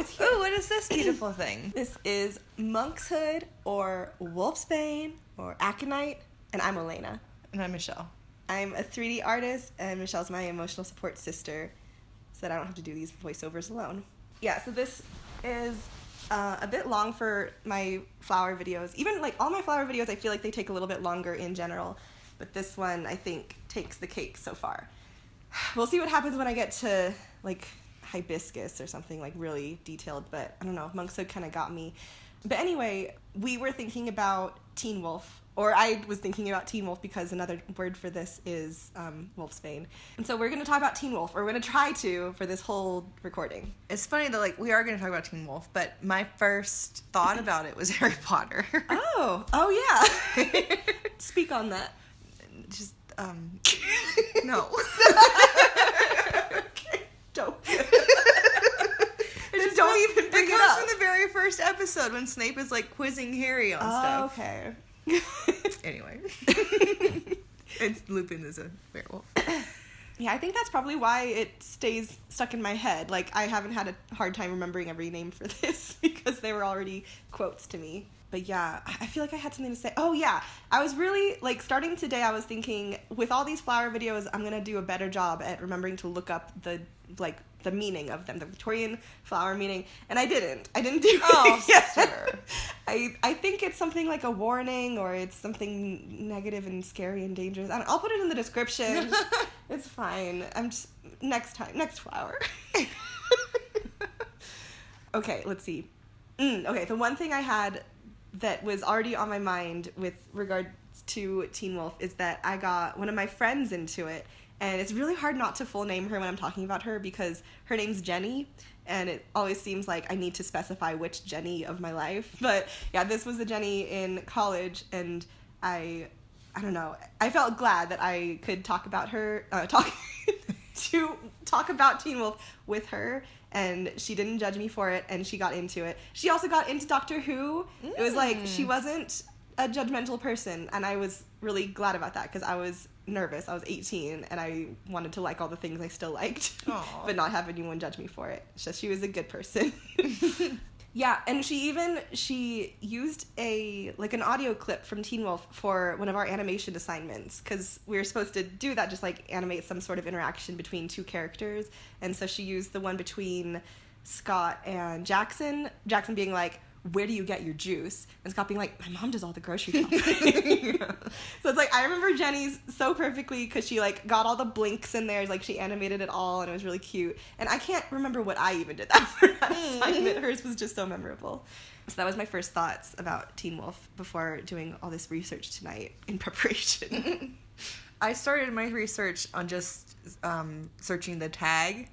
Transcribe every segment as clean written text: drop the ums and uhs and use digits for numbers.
with you. Oh, what is this beautiful thing? This is monkshood or wolfsbane or aconite, and I'm Elena. And I'm Michelle. I'm a 3D artist, and Michelle's my emotional support sister, so that I don't have to do these voiceovers alone. Yeah, so this is a bit long for my flower videos. Even like all my flower videos, I feel like they take a little bit longer in general, but this one I think takes the cake so far. We'll see what happens when I get to like hibiscus or something like really detailed, but I don't know, monkshood kind of got me. But anyway, we were thinking about Teen Wolf, or I was thinking about Teen Wolf because another word for this is wolfsbane. And so we're going to talk about Teen Wolf, or we're going to try to for this whole recording. It's funny that like we are going to talk about Teen Wolf, but my first thought about it was Harry Potter. Oh yeah. Speak on that. Just no. Okay, don't. Just don't even bring it comes up. from the very first episode when Snape is like quizzing Harry on stuff. Okay. Anyway. It's Lupin is a werewolf. Yeah, I think that's probably why it stays stuck in my head. Like, I haven't had a hard time remembering every name for this because they were already quotes to me. But yeah, I feel like I had something to say. Oh yeah, I was really, like, starting today, I was thinking, with all these flower videos, I'm gonna do a better job at remembering to look up the meaning of them, the Victorian flower meaning, and I didn't do Oh, yeah. sure. I think it's something like a warning, or it's something negative and scary and dangerous. I'll put it in the description. It's fine. I'm just, next flower. Okay, let's see. Okay, the one thing I had that was already on my mind with regards to Teen Wolf is that I got one of my friends into it, and it's really hard not to full name her when I'm talking about her because her name's Jenny, and it always seems like I need to specify which Jenny of my life. But yeah, this was a Jenny in college, and I don't know, I felt glad that I could talk about her, talk about Teen Wolf with her, and she didn't judge me for it, and she got into it. She also got into Doctor Who. It was like, she wasn't a judgmental person, and I was really glad about that, because I was nervous. I was 18, and I wanted to like all the things I still liked, but not have anyone judge me for it. It's just, she was a good person. Yeah, and she used an audio clip from Teen Wolf for one of our animation assignments, because we were supposed to do that, just like animate some sort of interaction between two characters, and so she used the one between Scott and Jackson being like, where do you get your juice? And Scott being like, my mom does all the grocery shopping. So it's like, I remember Jenny's so perfectly because she like got all the blinks in there, like she animated it all, and it was really cute. And I can't remember what I even did that for that assignment. Hers was just so memorable. So that was my first thoughts about Teen Wolf before doing all this research tonight in preparation. I started my research on just searching the tag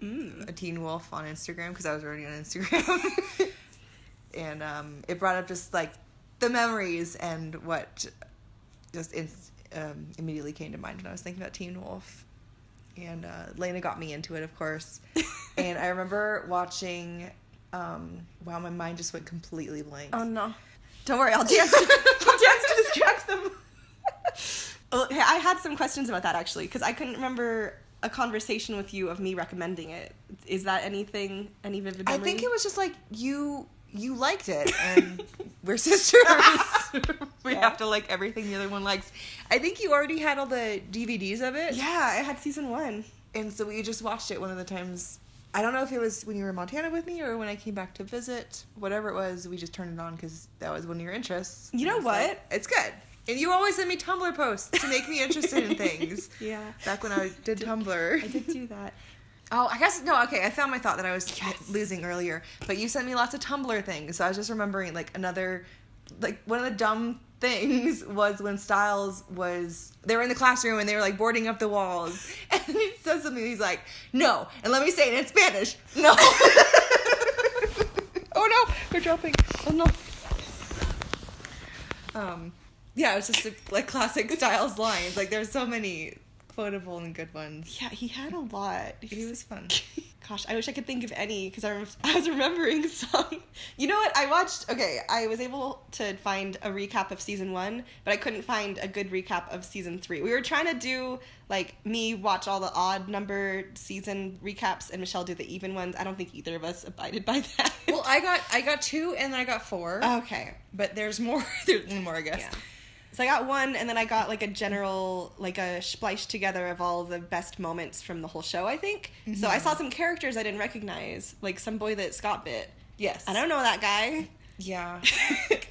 a Teen Wolf on Instagram, because I was already on Instagram. And it brought up just like the memories and what just immediately came to mind when I was thinking about Teen Wolf. And Lena got me into it, of course. And I remember watching, wow, my mind just went completely blank. Oh no. Don't worry, I'll dance to distract them. Well, hey, I had some questions about that actually, because I couldn't remember a conversation with you of me recommending it. Is that any vivid memory? I think it was just like you liked it, and we're sisters. We have to like everything the other one likes. I think you already had all the DVDs of it. Yeah, I had season 1. And so we just watched it one of the times. I don't know if it was when you were in Montana with me or when I came back to visit. Whatever it was, we just turned it on because that was one of your interests. You know what? Like, it's good. And you always send me Tumblr posts to make me interested in things. Yeah. Back when I did Tumblr. I did do that. Oh, I guess, no, okay, I found my thought that I was losing earlier, but you sent me lots of Tumblr things, so I was just remembering, like, one of the dumb things was when Styles they were in the classroom and they were, like, boarding up the walls, and he says something, he's like, no, and let me say it in Spanish, no. Oh, no, we're dropping, oh, no. Yeah, it was just, like, classic Styles lines, like, there's so many quotable and good ones. Yeah, he had a lot. He was fun. Gosh, I wish I could think of any, because I was remembering some. You know what? I was able to find a recap of season 1, but I couldn't find a good recap of season 3. We were trying to do, like, me watch all the odd number season recaps and Michelle do the even ones. I don't think either of us abided by that. Well, I got 2 and then I got 4. Okay. But there's more. There's more, I guess. Yeah. So I got 1, and then I got, like, a general, like, a splice together of all the best moments from the whole show, I think. Mm-hmm. So I saw some characters I didn't recognize, like some boy that Scott bit. Yes. I don't know that guy. Yeah.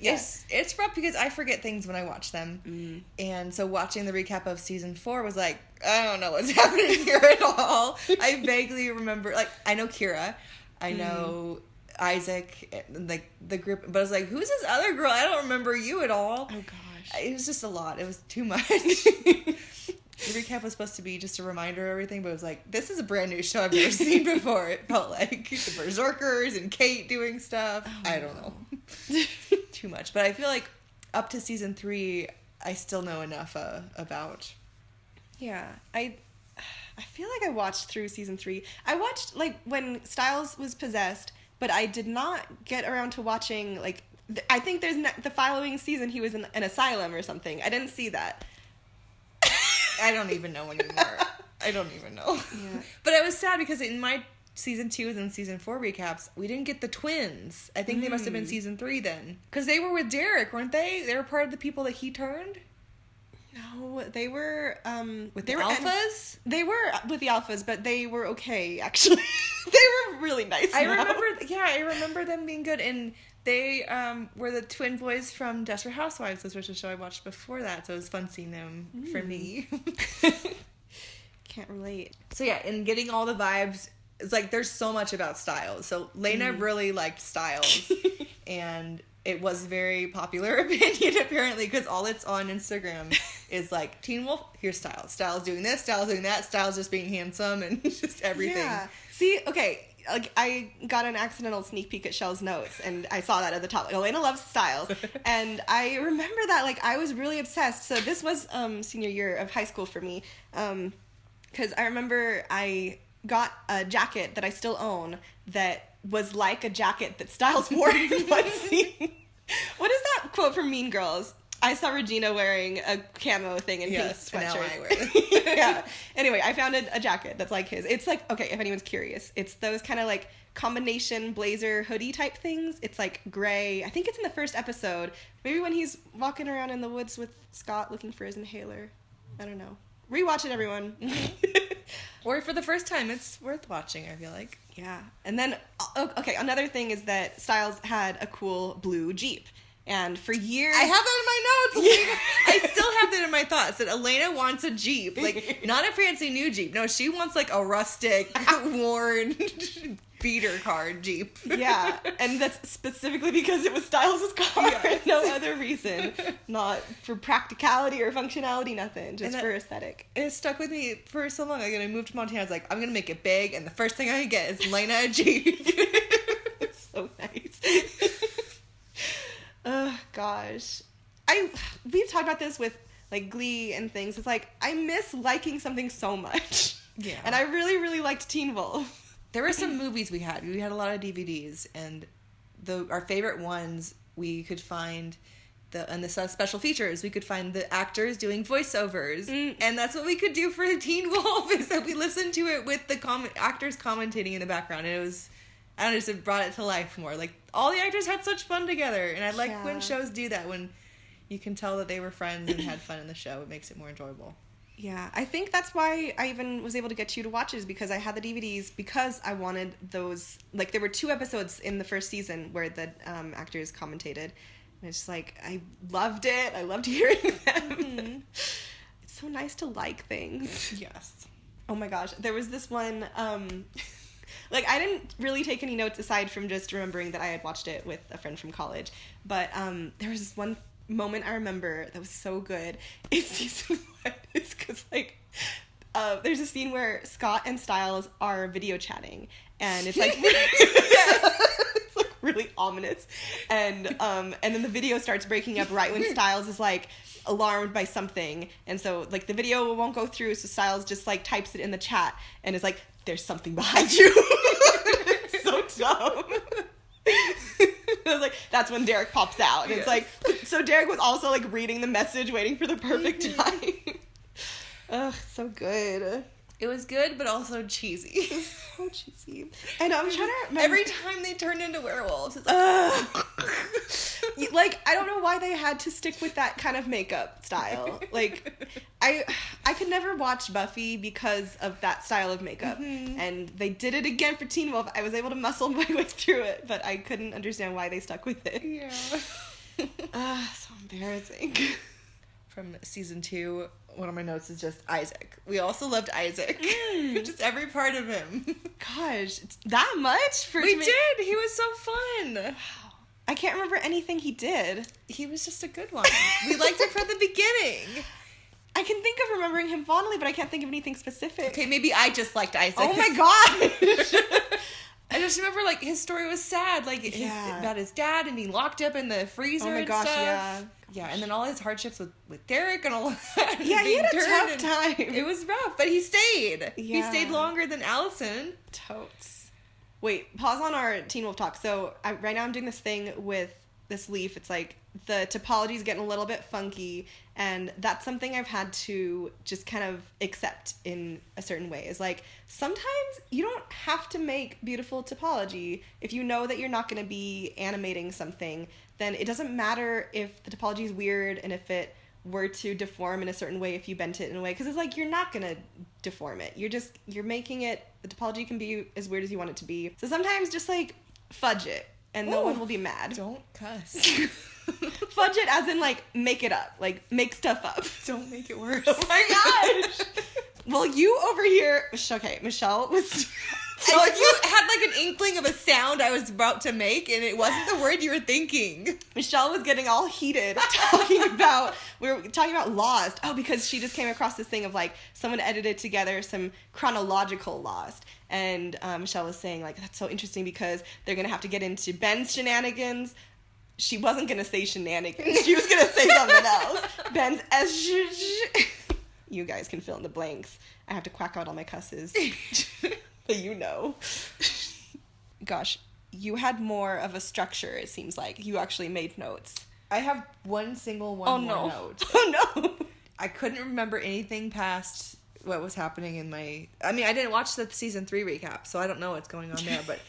Yes. It's rough because I forget things when I watch them. Mm. And so watching the recap of season 4 was like, I don't know what's happening here at all. I vaguely remember, like, I know Kira. I know Isaac, like, the group. But I was like, who's this other girl? I don't remember you at all. Oh, gosh. It was just a lot. It was too much. The recap was supposed to be just a reminder of everything, but it was like, this is a brand new show I've never seen before. It felt like the Berserkers and Kate doing stuff. Oh, I don't know. Too much. But I feel like up to season 3, I still know enough about. Yeah. I feel like I watched through season 3. I watched, like, when Styles was possessed, but I did not get around to watching, like, I think there's the following season he was in an asylum or something. I didn't see that. I don't even know anymore. I don't even know. Yeah. But I was sad because in my season 2 and season 4 recaps, we didn't get the twins. I think they must have been season 3 then. Because they were with Derek, weren't they? They were part of the people that he turned? No, they were with the alphas? They were with the alphas, but they were okay, actually. They were really nice. I remember them being good, and they were the twin boys from Desperate Housewives, which was a show I watched before that, so it was fun seeing them for me. Can't relate. So yeah, and getting all the vibes, it's like there's so much about Styles. So Lena really liked Styles, and it was very popular opinion apparently, because all it's on Instagram is like, Teen Wolf, here's Styles. Styles doing this, Styles doing that, Styles just being handsome and just everything. Yeah. See, okay, like, I got an accidental sneak peek at Shell's notes, and I saw that at the top. Like, Elena loves Styles. And I remember that, like, I was really obsessed. So this was senior year of high school for me. Because I remember I got a jacket that I still own that was like a jacket that Styles wore in one scene. What is that quote from Mean Girls? I saw Regina wearing a camo thing in pink sweatshirt. Now I wear it. Yeah. Anyway, I found a jacket that's like his. It's like, okay, if anyone's curious, it's those kind of like combination blazer hoodie type things. It's like gray. I think it's in the first episode. Maybe when he's walking around in the woods with Scott looking for his inhaler. I don't know. Rewatch it, everyone. Or for the first time, it's worth watching, I feel like. Yeah. And then, okay, another thing is that Styles had a cool blue Jeep. And for years... I have that in my notes. Yeah. I still have that in my thoughts, that Elena wants a Jeep. Like, not a fancy new Jeep. No, she wants, like, a rustic, worn beater car Jeep. Yeah. And that's specifically because it was Styles' car. Yes. No other reason. Not for practicality or functionality, nothing. Just for aesthetic. It stuck with me for so long. Like, when I moved to Montana, I was like, I'm going to make it big, and the first thing I get is Elena a Jeep. It's so nice. Gosh. We've talked about this with, like, Glee and things. It's like, I miss liking something so much. Yeah. And I really, really liked Teen Wolf. There were some movies we had. We had a lot of DVDs, and our favorite ones we could find and the special features, we could find the actors doing voiceovers. And that's what we could do for Teen Wolf, is that we listened to it with the actors commentating in the background. And it was, I don't know, just it brought it to life more. Like, all the actors had such fun together. And I like when shows do that, when you can tell that they were friends and had fun in the show. It makes it more enjoyable. Yeah, I think that's why I even was able to get you to watch it, is because I had the DVDs, because I wanted those, like, there were 2 episodes in the first season where the actors commentated, and it's just like, I loved it, I loved hearing them. Mm-hmm. It's so nice to like things. Yes. Oh my gosh, there was this one, like, I didn't really take any notes aside from just remembering that I had watched it with a friend from college, but there was this one moment I remember that was so good. It's season 1. It's because, like, there's a scene where Scott and Styles are video chatting, and it's like it's like really ominous, and then the video starts breaking up right when Styles is like alarmed by something, and so, like, the video won't go through, so Styles just, like, types it in the chat and is like, there's something behind you. come. I was like, that's when Derek pops out. And it's like, so Derek was also like reading the message, waiting for the perfect time. Ugh, so good. It was good, but also cheesy. So cheesy. And I'm trying to remember. Every time they turned into werewolves, it's like... like, I don't know why they had to stick with that kind of makeup style. Like, I could never watch Buffy because of that style of makeup. Mm-hmm. And they did it again for Teen Wolf. I was able to muscle my way through it, but I couldn't understand why they stuck with it. Yeah. So embarrassing. From season 2, one of my notes is just Isaac. We also loved Isaac. Just every part of him. Gosh, it's that much? We did. He was so fun. Wow. I can't remember anything he did. He was just a good one. We liked him from the beginning. I can think of remembering him fondly, but I can't think of anything specific. Okay, maybe I just liked Isaac. Oh my gosh! I just remember, like, his story was sad. Like, about his dad and being locked up in the freezer and stuff. Yeah. Yeah, and then all his hardships with Derek and all that. Yeah, he had a tough time. It was rough, but he stayed. Yeah. He stayed longer than Allison. Totes. Wait, pause on our Teen Wolf talk. So, right now I'm doing this thing with this leaf. It's like, the topology is getting a little bit funky, and that's something I've had to just kind of accept in a certain way. Is like, sometimes you don't have to make beautiful topology. If you know that you're not going to be animating something, then it doesn't matter if the topology is weird and if it were to deform in a certain way, if you bent it in a way, because it's like, you're not going to deform it. You're making it, the topology can be as weird as you want it to be. So sometimes just like fudge it and no one will be mad. Don't cuss. Fudge it as in like make it up, like make stuff up. Don't make it worse. Oh my gosh. Well, you over here, okay, Michelle was... Like you had like an inkling of a sound I was about to make, and it wasn't the word you were thinking. Michelle was getting all heated we were talking about Lost. Oh, because she just came across this thing of like someone edited together some chronological Lost, and Michelle was saying like, that's so interesting because they're gonna have to get into Ben's shenanigans. She wasn't gonna say shenanigans. She was gonna say something else. Ben's you guys can fill in the blanks. I have to quack out all my cusses. You know. Gosh, you had more of a structure, it seems like. You actually made notes. I have one note. Oh no. I couldn't remember anything past what was happening in my... I mean, I didn't watch the season 3 recap, so I don't know what's going on there, but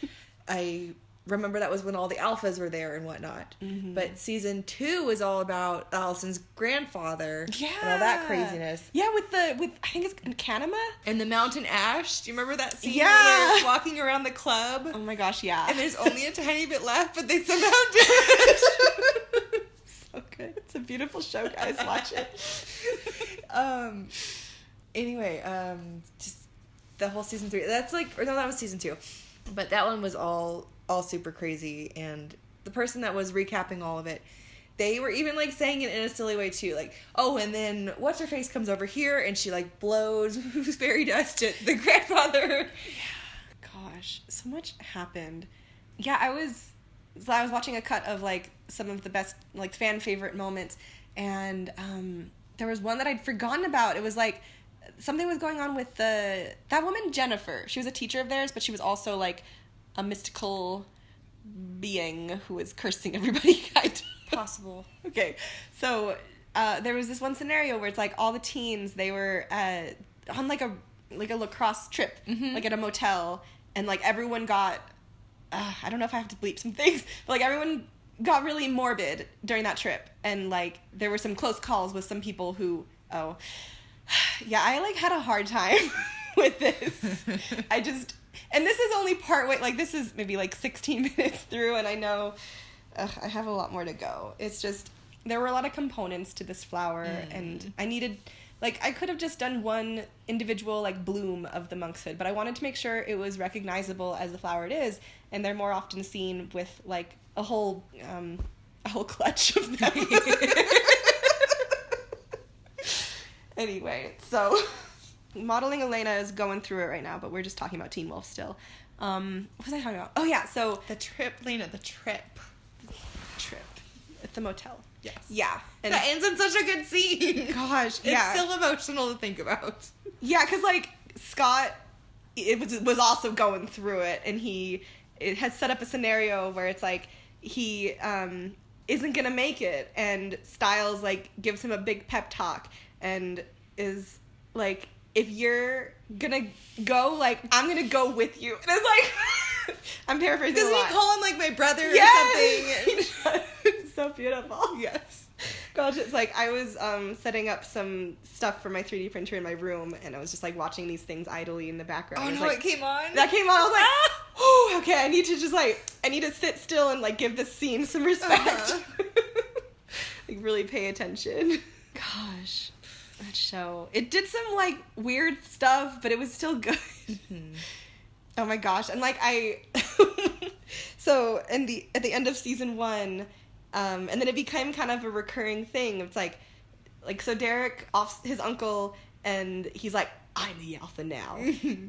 I remember that was when all the alphas were there and whatnot. Mm-hmm. But season 2 was all about Allison's grandfather and all that craziness. Yeah, with I think it's Kanema? And the mountain ash. Do you remember that scene where they're walking around the club? Oh my gosh, yeah. And there's only a tiny bit left, but they somehow do it. So good. It's a beautiful show, guys. Watch it. Anyway, just the whole season 3. That's like... Or no, that was season 2. But that one was all super crazy, and the person that was recapping all of it, they were even like saying it in a silly way too, like, oh, and then what's her face comes over here and she like blows fairy dust at the grandfather. Yeah, gosh, so much happened. Yeah, I was watching a cut of like some of the best like fan favorite moments, and there was one that I'd forgotten about. It was like something was going on with that woman Jennifer. She was a teacher of theirs, but she was also like a mystical being who was cursing everybody. Possible. Okay, so there was this one scenario where it's like all the teens, they were on like a lacrosse trip, mm-hmm. like at a motel, and like everyone got I don't know if I have to bleep some things, but like everyone got really morbid during that trip, and like there were some close calls with some people who yeah, I like had a hard time with this. And this is only part way, like this is maybe like 16 minutes through, and I know I have a lot more to go. It's just, there were a lot of components to this flower, and I needed, like, I could have just done one individual, like, bloom of the monkshood, but I wanted to make sure it was recognizable as the flower it is, and they're more often seen with, like, a whole clutch of them. Anyway, so... Modeling Elena is going through it right now, but we're just talking about Teen Wolf still. What was I talking about? Oh, yeah, so... The trip, Lena, the trip. At the motel. Yes. Yeah. And that ends in such a good scene. Gosh, yeah. It's still emotional to think about. Yeah, because, like, Scott was also going through it, and he it has set up a scenario where it's like he isn't gonna make it, and Styles like gives him a big pep talk and is like, if you're gonna go, like, I'm gonna go with you. And it's like, I'm paraphrasing a lot. Doesn't he call him like my brother or something? It's so beautiful. Yes. Gosh, it's like I was setting up some stuff for my 3D printer in my room, and I was just like watching these things idly in the background. Oh no, like, it came on? That came on. I was like, oh, okay, I need to sit still and like give this scene some respect. Like really pay attention. Gosh, that show. It did some like weird stuff, but it was still good. Mm-hmm. Oh my gosh. And like so at the end of season 1, and then it became kind of a recurring thing. It's like so Derek offs his uncle, and he's like, I'm the alpha now.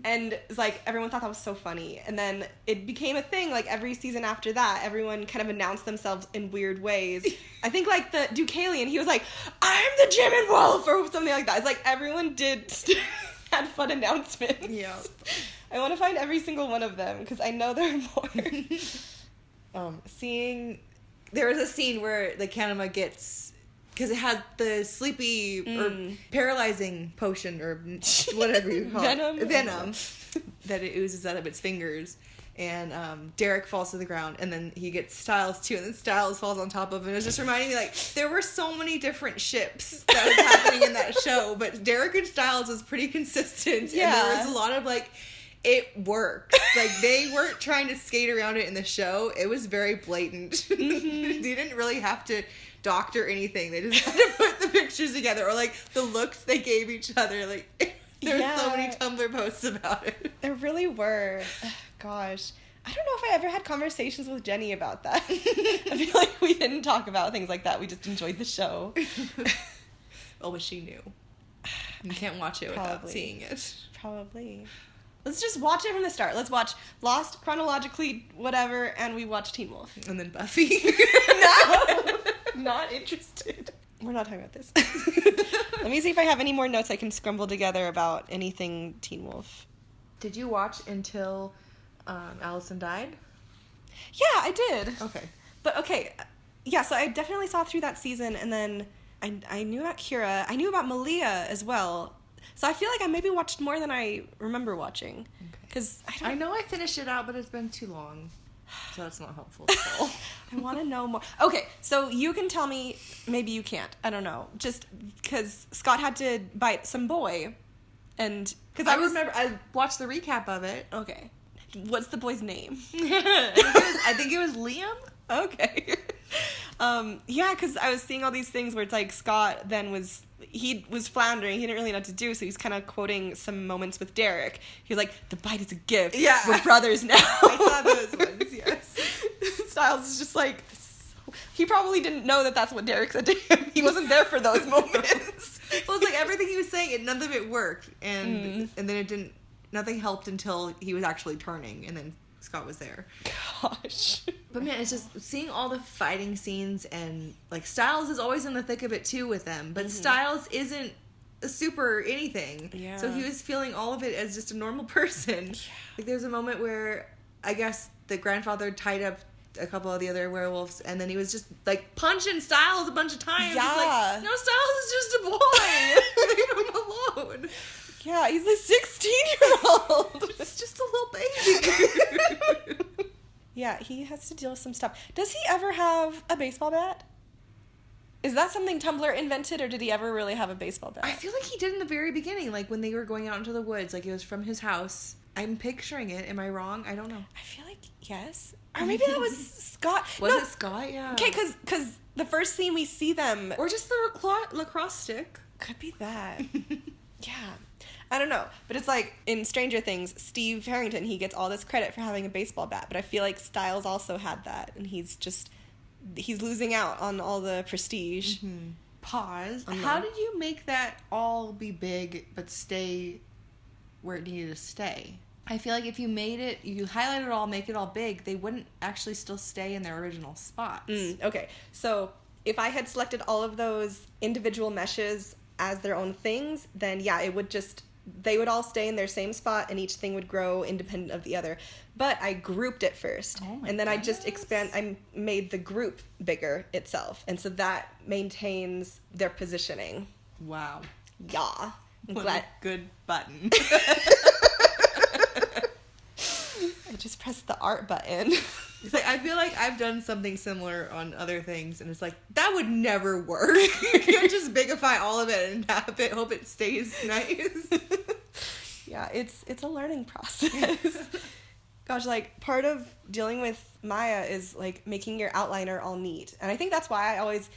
And it's like, everyone thought that was so funny. And then it became a thing, like every season after that, everyone kind of announced themselves in weird ways. I think like the Deucalion, he was like, I'm the Jim and Wolf, or something like that. It's like everyone had fun announcements. Yeah. I want to find every single one of them, because I know there are more. There was a scene where the Kanema gets, because it had the sleepy or paralyzing potion or whatever you call it. Venom. That it oozes out of its fingers. And Derek falls to the ground, and then he gets Styles too, and then Styles falls on top of him. It was just reminding me, like, there were so many different ships that was happening in that show, but Derek and Styles was pretty consistent. Yeah. And there was a lot of, like, it worked. Like, they weren't trying to skate around it in the show. It was very blatant. Mm-hmm. They didn't really have to doctor anything. They just had to put the pictures together, or like the looks they gave each other. Like, there were so many Tumblr posts about it. There really were. Gosh, I don't know if I ever had conversations with Jenny about that. I feel like we didn't talk about things like that. We just enjoyed the show. Oh, but she knew. You can't watch it without seeing it. Probably. Let's just watch it from the start. Let's watch Lost chronologically, whatever, and we watch Teen Wolf. And then Buffy. No! Not interested. We're not talking about this. Let me see if I have any more notes I can scramble together about anything Teen Wolf. Did you watch until Allison died? Yeah, I did. Okay. But okay, yeah, so I definitely saw through that season, and then I knew about Kira. I knew about Malia as well. So I feel like I maybe watched more than I remember watching. Because I know I finished it out, but it's been too long. So that's not helpful at all. I want to know more. Okay, so you can tell me, maybe you can't. I don't know. Just because Scott had to bite some boy. And because I watched the recap of it. Okay. What's the boy's name? I think it was Liam. Okay. Yeah, because I was seeing all these things where it's like Scott then was floundering. He didn't really know what to do, so he's kind of quoting some moments with Derek. He was like, the bite is a gift. Yeah. We're brothers now. I saw those ones, yes. Styles is just like, he probably didn't know that that's what Derek said to him. He wasn't there for those moments. Well, it's like everything he was saying, none of it worked. And then it didn't, nothing helped until he was actually turning, and then Scott was there. Gosh. But man, it's just seeing all the fighting scenes, and like Styles is always in the thick of it too with them, but Styles isn't a super anything. Yeah. So he was feeling all of it as just a normal person. Yeah. Like there's a moment where I guess the grandfather tied up a couple of the other werewolves, and then he was just like punching Styles a bunch of times. Yeah. Like, no, Styles is just a boy. Leave him alone. Yeah, he's a 16-year-old. It's just a little baby. Yeah, he has to deal with some stuff. Does he ever have a baseball bat? Is that something Tumblr invented, or did he ever really have a baseball bat? I feel like he did in the very beginning, like when they were going out into the woods. Like it was from his house. I'm picturing it. Am I wrong? I don't know. I feel like yes. Or maybe that was Scott. Was it Scott? Yeah. Okay, because the first scene we see them... Or just the lacrosse stick. Could be that. Yeah. I don't know. But it's like, in Stranger Things, Steve Harrington, he gets all this credit for having a baseball bat. But I feel like Styles also had that. And he's losing out on all the prestige. Mm-hmm. Pause. How did you make that all be big but stay where it needed to stay? I feel like if you highlight it all, make it all big, they wouldn't actually still stay in their original spots. Okay. So if I had selected all of those individual meshes as their own things, then yeah, it would just they would all stay in their same spot and each thing would grow independent of the other. But I grouped it first. Oh my and then I goodness. just I made the group bigger itself. And so that maintains their positioning. Wow. Yeah. I'm What glad. a good button. I just pressed the art button. It's like, I feel like I've done something similar on other things, and it's like, that would never work. You can't just bigify all of it and hope it stays nice. Yeah, it's a learning process. Gosh, like, part of dealing with Maya is, like, making your outliner all neat. And I think that's why I always,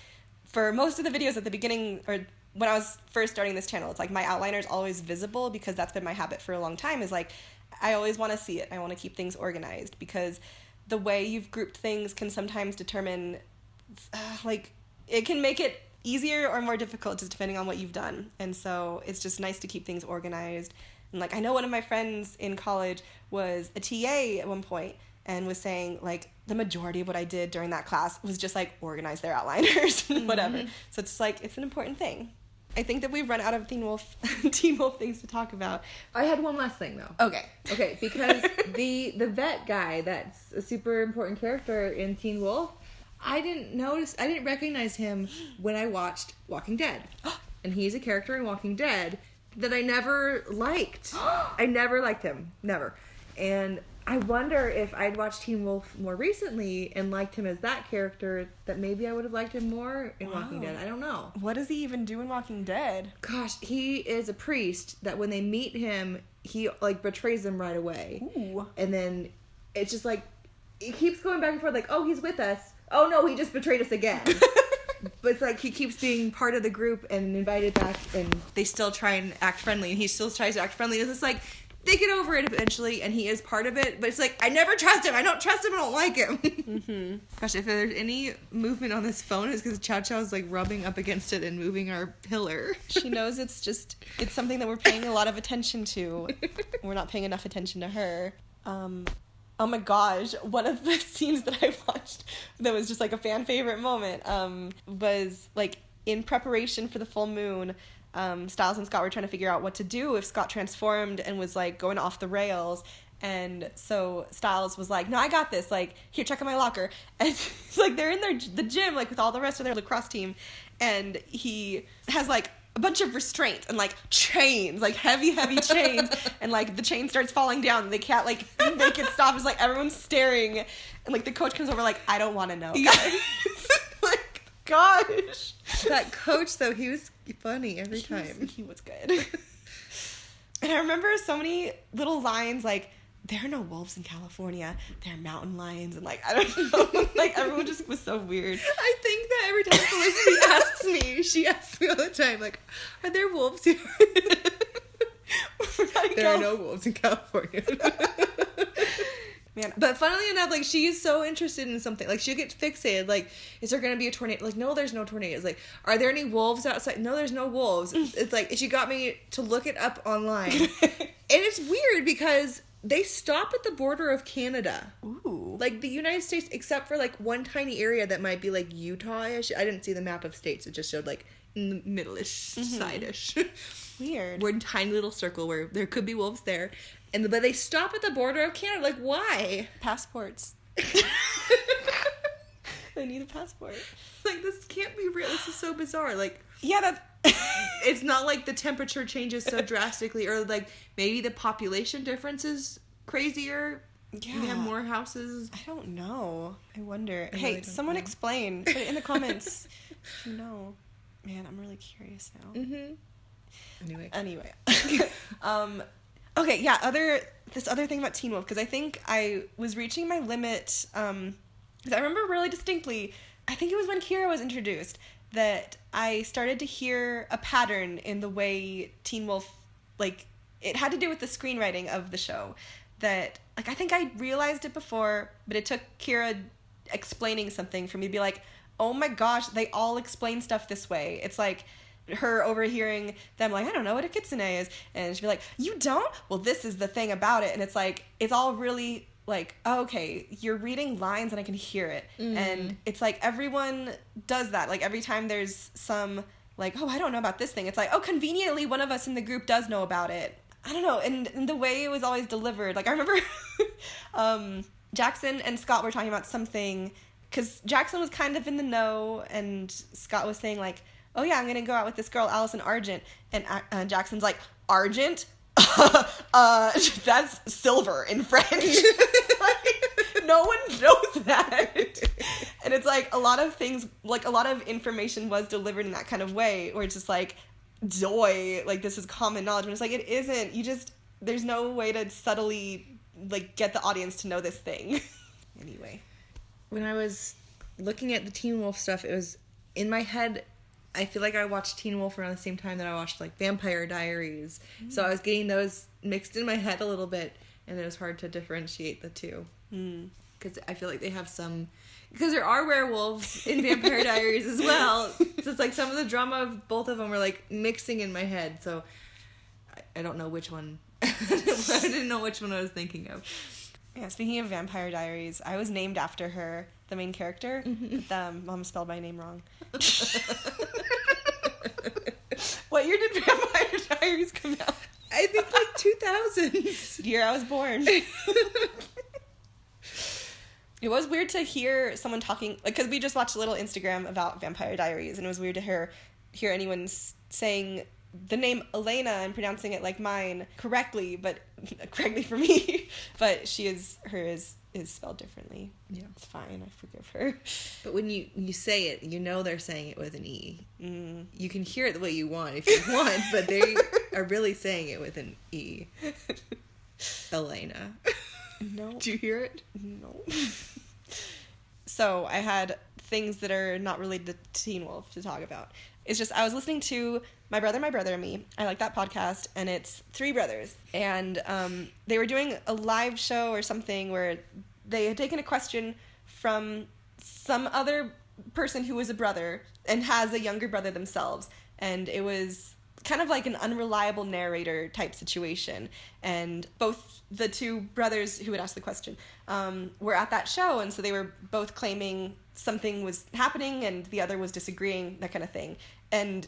for most of the videos at the beginning, or when I was first starting this channel, it's like my outliner is always visible because that's been my habit for a long time, is like, I always want to see it. I want to keep things organized because the way you've grouped things can sometimes determine, like, it can make it easier or more difficult just depending on what you've done. And so it's just nice to keep things organized. And, like, I know one of my friends in college was a TA at one point and was saying, like, the majority of what I did during that class was just, like, organize their outliners and whatever. So it's, like, it's an important thing. I think that we've run out of Teen Wolf things to talk about. I had one last thing, though. Okay. Okay, because the vet guy that's a super important character in Teen Wolf, I didn't recognize him when I watched Walking Dead. And he's a character in Walking Dead that I never liked. I never liked him. Never. And I wonder if I'd watched Teen Wolf more recently and liked him as that character, that maybe I would have liked him more in Walking Dead. I don't know. What does he even do in Walking Dead? Gosh, he is a priest that when they meet him, he, like, betrays them right away. Ooh. And then it's just like, it keeps going back and forth, like, oh, he's with us. Oh, no, he just betrayed us again. But it's like he keeps being part of the group and invited back, and they still try and act friendly, and he still tries to act friendly. And it's like, they get over it eventually, and he is part of it, but it's like, I never trust him. I don't trust him. I don't like him. Mm-hmm. Gosh, if there's any movement on this phone, it's because Chow Chow is, like, rubbing up against it and moving our pillar. She knows it's something that we're paying a lot of attention to. We're not paying enough attention to her. Oh my gosh, one of the scenes that I watched that was just, like, a fan favorite moment was, like, in preparation for the full moon, Styles and Scott were trying to figure out what to do if Scott transformed and was, like, going off the rails. And so Styles was like, no, I got this. Like, here, check out my locker. And it's like, they're in the gym, like, with all the rest of their lacrosse team. And he has, like, a bunch of restraints and, like, chains, like, heavy chains. And, like, the chain starts falling down. And they can't, like, make it stop. It's like, everyone's staring. And, like, the coach comes over, like, I don't want to know. Guys. Like, gosh. That coach, though, he was funny every time. He was good. And I remember so many little lines, like, there are no wolves in California. There are mountain lions. And, like, I don't know. Like, everyone just was so weird. I think that every time Felicity she asks me all the time, like, are there wolves here? There are no wolves in California. Man. But funnily enough, like, she's so interested in something. Like, she'll get fixated. Like, is there going to be a tornado? Like, no, there's no tornadoes. Like, are there any wolves outside? No, there's no wolves. It's like, she got me to look it up online. And it's weird because they stop at the border of Canada. Ooh. Like, the United States, except for, like, one tiny area that might be, like, Utah-ish. I didn't see the map of states. It just showed, like, in the middle-ish, side-ish. Weird. We're in a tiny little circle where there could be wolves there. But they stop at the border of Canada. Like, why? Passports. They need a passport. Like, this can't be real. This is so bizarre. Like, yeah, that's... it's not like the temperature changes so drastically, or, like, maybe the population difference is crazier. Yeah. We have more houses. I don't know. I wonder. I hey, really don't someone know. explain. Put it in the comments. If you know. Man, I'm really curious now. Mm-hmm. Anyway. Okay, yeah, this other thing about Teen Wolf, because I think I was reaching my limit, because I remember really distinctly, I think it was when Kira was introduced, that I started to hear a pattern in the way Teen Wolf, like, it had to do with the screenwriting of the show, that, like, I think I realized it before, but it took Kira explaining something for me to be like, oh my gosh, they all explain stuff this way. It's like her overhearing them, like, I don't know what a kitsune is, and she'd be like, you don't? Well, this is the thing about it. And it's like, it's all really like, oh, okay, you're reading lines and I can hear it. And it's like everyone does that. Like, every time there's some like, oh, I don't know about this thing. It's like, oh, conveniently one of us in the group does know about it. I don't know. And the way it was always delivered, like I remember Jackson and Scott were talking about something, because Jackson was kind of in the know, and Scott was saying like, oh yeah, I'm going to go out with this girl, Allison Argent. And Jackson's like, Argent? That's silver in French. Like, no one knows that. And it's like a lot of things, like a lot of information was delivered in that kind of way, where it's just like, joy, like this is common knowledge. And it's like, it isn't. There's no way to subtly like get the audience to know this thing. Anyway. When I was looking at the Teen Wolf stuff, it was in my head. I feel like I watched Teen Wolf around the same time that I watched like Vampire Diaries. So I was getting those mixed in my head a little bit, and it was hard to differentiate the two. Because I feel like they have some... Because there are werewolves in Vampire Diaries as well. So it's like some of the drama of both of them were like mixing in my head. So I don't know which one. I didn't know which one I was thinking of. Yeah, speaking of Vampire Diaries, I was named after her, the main character. But Mom spelled my name wrong. What year did Vampire Diaries come out? I think like 2000s. Year I was born. It was weird to hear someone talking, like, because we just watched a little Instagram about Vampire Diaries, and it was weird to hear anyone saying the name Elena and pronouncing it like mine correctly, but correctly for me. But hers is spelled differently. Yeah, it's fine. I forgive her. But when you say it, you know they're saying it with an E. You can hear it the way you want if you want, but they are really saying it with an E. Elena. No. Do you hear it? No. So I had things that are not related to Teen Wolf to talk about. It's just, I was listening to My Brother and Me. I like that podcast, and it's 3 brothers. And they were doing a live show or something where they had taken a question from some other person who was a brother and has a younger brother themselves. And it was kind of like an unreliable narrator type situation. And both the 2 brothers who had asked the question were at that show, and so they were both claiming something was happening and the other was disagreeing, that kind of thing. And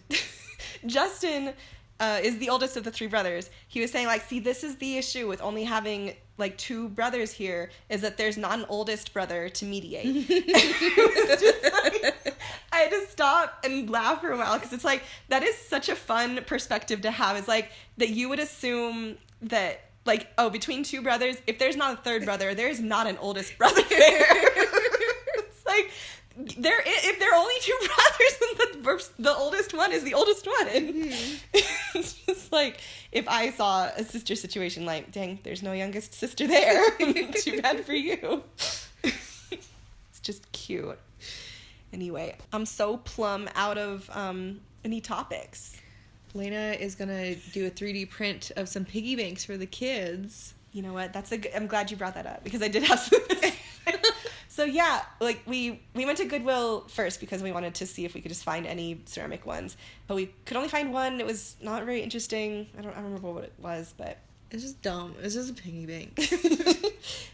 Justin is the oldest of the 3 brothers. He was saying, like, see, this is the issue with only having like 2 brothers here, is that there's not an oldest brother to mediate. It was just like, I had to stop and laugh for a while, because it's like, that is such a fun perspective to have. It's like that you would assume that, like, oh, between 2 brothers, if there's not a 3rd brother, there's not an oldest brother there. It's like, if there are only 2 brothers, and the oldest one is the oldest one. It's just like, if I saw a sister situation, like, dang, there's no youngest sister there. Too bad for you. It's just cute. Anyway, I'm so plumb out of any topics. Lena is gonna do a 3D print of some piggy banks for the kids. You know what? I'm glad you brought that up, because I did have some. So yeah, like we went to Goodwill first because we wanted to see if we could just find any ceramic ones, but we could only find one. It was not very interesting. I don't remember what it was, but it's just dumb. It's just a piggy bank.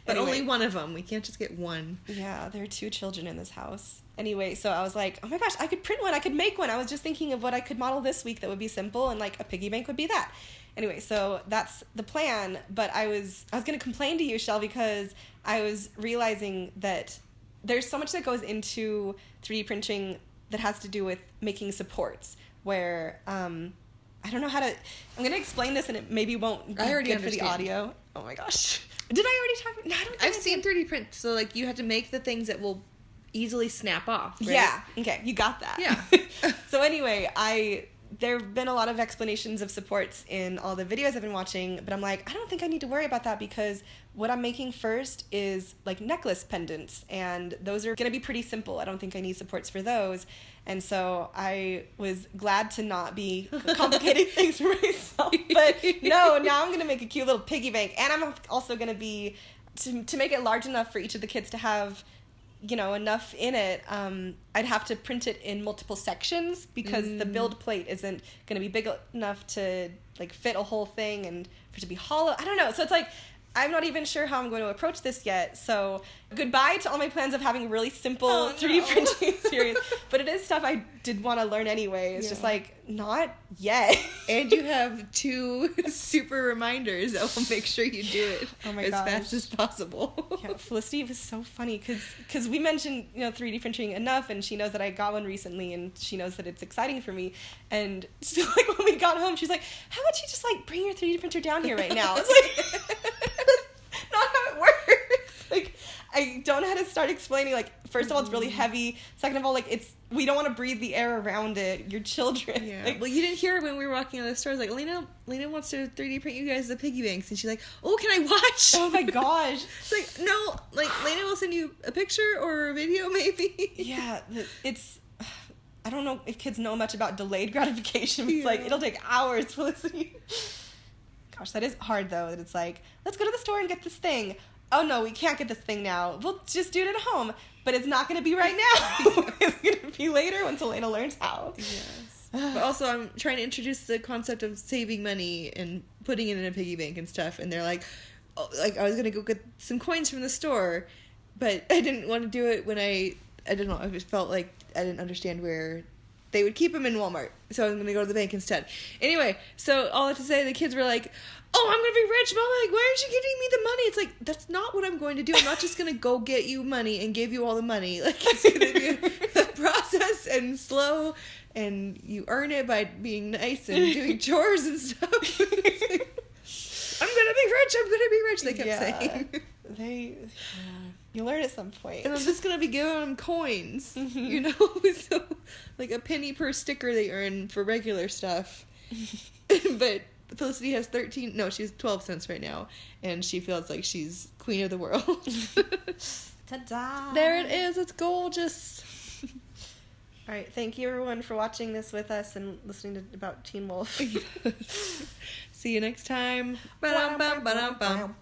But anyway, only one of them. We can't just get one. Yeah, there are 2 children in this house. Anyway, so I was like, oh my gosh, I could print one. I could make one. I was just thinking of what I could model this week that would be simple, and like a piggy bank would be that. Anyway, so that's the plan, but I was going to complain to you, Shell, because I was realizing that there's so much that goes into 3D printing that has to do with making supports, where I don't know how to... I'm going to explain this, and it maybe won't be good for the audio. Oh my gosh. Did I already talk about... No, I don't think I've seen 3D print, so like you have to make the things that will easily snap off, right? Yeah. Okay, you got that. Yeah. So anyway, there have been a lot of explanations of supports in all the videos I've been watching, but I'm like, I don't think I need to worry about that, because what I'm making first is like necklace pendants, and those are going to be pretty simple. I don't think I need supports for those. And so I was glad to not be complicating things for myself. But no, now I'm going to make a cute little piggy bank, and I'm also going to be, to make it large enough for each of the kids to have, you know, enough in it, I'd have to print it in multiple sections, because the build plate isn't going to be big enough to like fit a whole thing and for it to be hollow. I don't know. So it's like, I'm not even sure how I'm going to approach this yet. So goodbye to all my plans of having a really simple 3D printing experience. But it is stuff I did want to learn anyway. It's just like, not yet. And you have 2 super reminders that will make sure you do it as fast as possible. Yeah, Felicity was so funny because we mentioned 3D printing enough, and she knows that I got one recently, and she knows that it's exciting for me. And so, like, when we got home, she's like, "How about you just like bring your 3D printer down here right now?" It's like, that's not how it works. Like, I don't know how to start explaining. Like, first of all, it's really heavy. Second of all, like, we don't want to breathe the air around it. Your children. Yeah. Like, well, you didn't hear when we were walking out of the store. I was like, Lena wants to 3D print you guys the piggy banks, and she's like, "Oh, can I watch?" oh my gosh. It's like, no, like, Lena will send you a picture or a video, maybe. Yeah, it's. I don't know if kids know much about delayed gratification. It's like, it'll take hours, Felicity. Gosh, that is hard, though. That it's like, let's go to the store and get this thing. Oh, no, we can't get this thing now. We'll just do it at home. But it's not going to be right now. It's going to be later once Elena learns how. Yes. But also, I'm trying to introduce the concept of saving money and putting it in a piggy bank and stuff. And they're like, oh, like, I was going to go get some coins from the store. But I didn't want to do it when I don't know. I just felt like I didn't understand where they would keep them in Walmart. So I was going to go to the bank instead. Anyway, so all I have to say, the kids were like, "Oh, I'm going to be rich." Mom, like, "Why aren't you giving me the money?" It's like, that's not what I'm going to do. I'm not just going to go get you money and give you all the money. Like, it's going to be a process and slow, and you earn it by being nice and doing chores and stuff. It's like, I'm going to be rich. I'm going to be rich, they kept saying. You learn at some point. And I'm just going to be giving them coins, So, like, a penny per sticker they earn for regular stuff. But Felicity has she has 12 cents right now, and she feels like she's queen of the world. Ta-da! There it is. It's gorgeous. All right, thank you everyone for watching this with us and listening about Teen Wolf. See you next time. Ba-dum-bum, ba-dum-bum.